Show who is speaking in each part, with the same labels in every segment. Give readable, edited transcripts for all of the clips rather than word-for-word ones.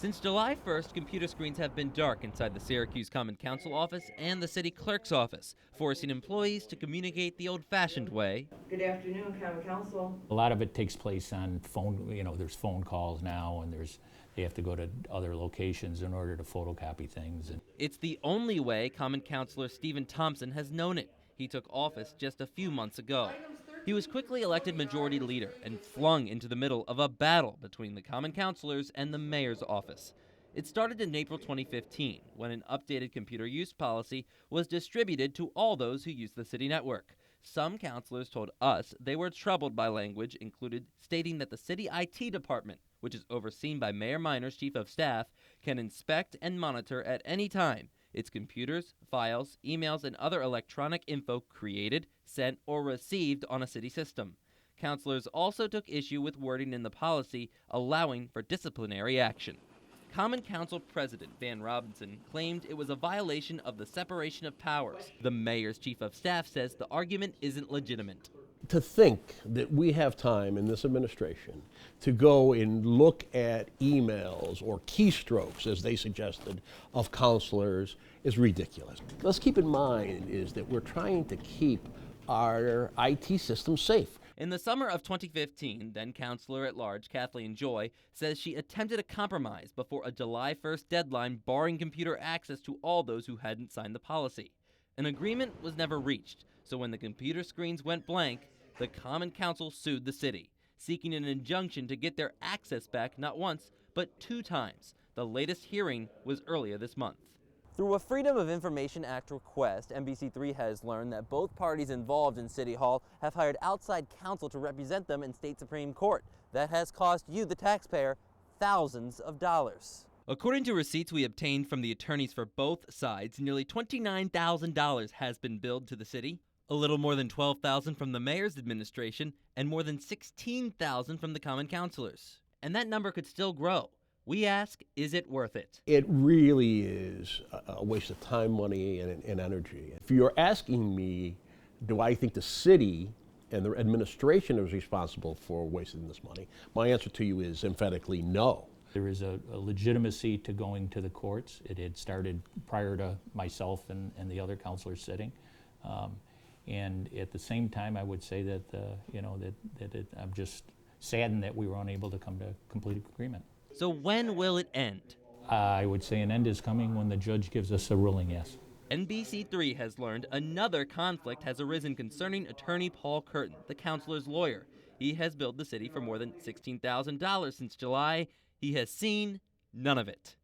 Speaker 1: Since July 1st, computer screens have been dark inside the Syracuse Common Council office and the city clerk's office, forcing employees to communicate the old-fashioned way.
Speaker 2: Good afternoon, Common Council.
Speaker 3: A lot of it takes place on phone, there's phone calls now, and they have to go to other locations in order to photocopy things.
Speaker 1: It's the only way Common Councilor Stephen Thompson has known it. He took office just a few months ago. He was quickly elected majority leader and flung into the middle of a battle between the Common Councilors and the mayor's office. It started in April 2015 when an updated computer use policy was distributed to all those who use the city network. Some councilors told us they were troubled by language included stating that the city IT department, which is overseen by Mayor Minor's chief of staff, can inspect and monitor at any time its computers, files, emails, and other electronic info created, sent, or received on a city system. Councilors also took issue with wording in the policy allowing for disciplinary action. Common Council President Van Robinson claimed it was a violation of the separation of powers. The mayor's chief of staff says the argument isn't legitimate.
Speaker 4: To think that we have time in this administration to go and look at emails or keystrokes, as they suggested, of counselors is ridiculous. Let's keep in mind is that we're trying to keep our IT system safe.
Speaker 1: In the summer of 2015, then Councilor at Large Kathleen Joy says she attempted a compromise before a July 1st deadline barring computer access to all those who hadn't signed the policy. An agreement was never reached, so when the computer screens went blank, the Common Council sued the city, seeking an injunction to get their access back not once, but 2 times. The latest hearing was earlier this month. Through a Freedom of Information Act request, NBC3 has learned that both parties involved in City Hall have hired outside counsel to represent them in state Supreme Court. That has cost you, the taxpayer, thousands of dollars. According to receipts we obtained from the attorneys for both sides, nearly $29,000 has been billed to the city, a little more than $12,000 from the mayor's administration, and more than $16,000 from the common councilors. And that number could still grow. We ask, is it worth it?
Speaker 4: It really is a waste of time, money, and energy. If you're asking me, do I think the city and the administration is responsible for wasting this money, my answer to you is emphatically no.
Speaker 3: There is a legitimacy to going to the courts. It had started prior to myself and the other counselors sitting. And at the same time, I would say that, I'm just saddened that we were unable to come to complete agreement.
Speaker 1: So when will it end?
Speaker 3: I would say an end is coming when the judge gives us a ruling, yes.
Speaker 1: NBC3 has learned another conflict has arisen concerning attorney Paul Curtin, the counselor's lawyer. He has billed the city for more than $16,000 since July. He has seen none of it.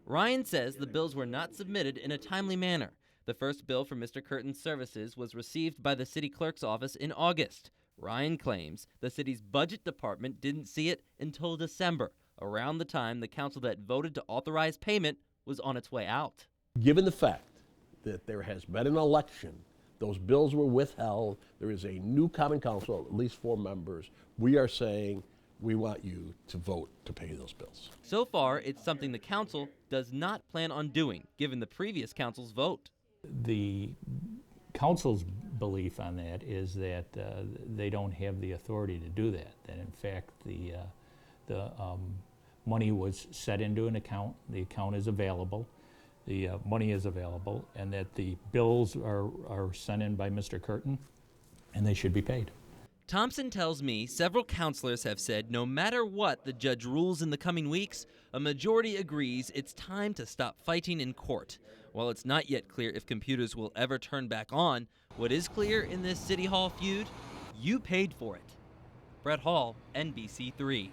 Speaker 1: Ryan says the bills were not submitted in a timely manner. The first bill for Mr. Curtin's services was received by the city clerk's office in August. Ryan claims the city's budget department didn't see it until December, around the time the council that voted to authorize payment was on its way out.
Speaker 4: Given the fact that there has been an election, those bills were withheld, there is a new common council, at least 4 members, we are saying we want you to vote to pay those bills.
Speaker 1: So far, it's something the council does not plan on doing, given the previous council's vote.
Speaker 3: The council's belief on that is that they don't have the authority to do that. That in fact the money was set into an account. The account is available. The money is available, and that the bills are sent in by Mr. Curtin, and they should be paid.
Speaker 1: Thompson tells me several counselors have said no matter what the judge rules in the coming weeks, a majority agrees it's time to stop fighting in court. While it's not yet clear if computers will ever turn back on, what is clear in this City Hall feud? You paid for it. Brett Hall, NBC3.